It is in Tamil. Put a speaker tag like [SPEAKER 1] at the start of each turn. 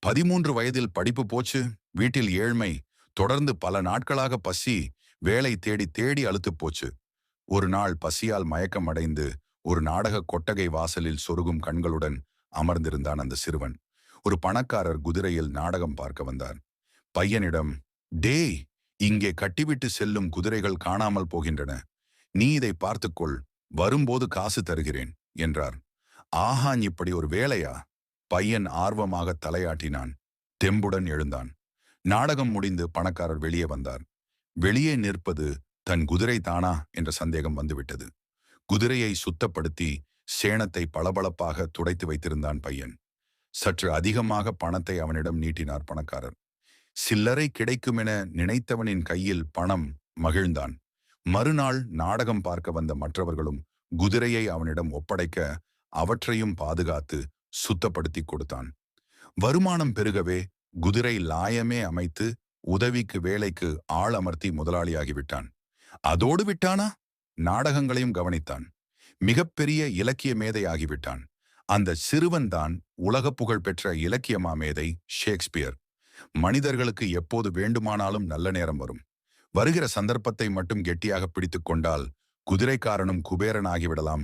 [SPEAKER 1] 13 வயதில் படிப்பு போச்சு, வீட்டில் ஏழ்மை, தொடர்ந்து பல நாட்களாக பசி, வேலை தேடி தேடி அலுத்துப் போச்சு. ஒரு நாள் பசியால் மயக்கம் அடைந்து ஒரு நாடக கொட்டகை வாசலில் சொருகும் கண்களுடன் அமர்ந்திருந்தான் அந்த சிறுவன். ஒரு பணக்காரர் குதிரையில் நாடகம் பார்க்க வந்தார். பையனிடம், டேய், இங்கே கட்டிவிட்டு செல்லும் குதிரைகள் காணாமல் போகின்றன. நீ இதை பார்த்துக்கொள், வரும்போது காசு தருகிறேன் என்றார். ஆஹா, இப்படி ஒரு வேலையா? பையன் ஆர்வமாக தலையாட்டினான். தெம்புடன் எழுந்தான். நாடகம் முடிந்து பணக்காரர் வெளியே வந்தார். வெளியே நிற்பது தன் குதிரை தானா என்ற சந்தேகம் வந்துவிட்டது. குதிரையை சுத்தப்படுத்தி சேணத்தை பளபளப்பாக துடைத்து வைத்திருந்தான் பையன். சற்று அதிகமாக பணத்தை அவனிடம் நீட்டினார் பணக்காரர். சில்லறை கிடைக்குமென நினைத்தவனின் கையில் பணம் மகிழ்ந்தான். மறுநாள் நாடகம் பார்க்க வந்த மற்றவர்களும் குதிரையை அவனிடம் ஒப்படைக்க அவற்றையும் பாதுகாத்து சுத்தப்படுத்தி கொடுத்தான். வருமானம் பெருகவே குதிரை லாயமே அமைத்து உதவிக்கு வேலைக்கு ஆள் அமர்த்தி முதலாளியாகிவிட்டான். அதோடு விட்டானா, நாடகங்களையும் கவனித்தான். மிகப்பெரிய இலக்கிய மேதை ஆகிவிட்டான். அந்த சிறுவன்தான் உலக புகழ் பெற்ற இலக்கிய மாமேதை ஷேக்ஸ்பியர். மனிதர்களுக்கு எப்போது வேண்டுமானாலும் நல்ல நேரம் வரும். வருகிற சந்தர்ப்பத்தை மட்டும் கெட்டியாக பிடித்துக் கொண்டால் குதிரைக்காரனும் குபேரன் ஆகிவிடலாம்.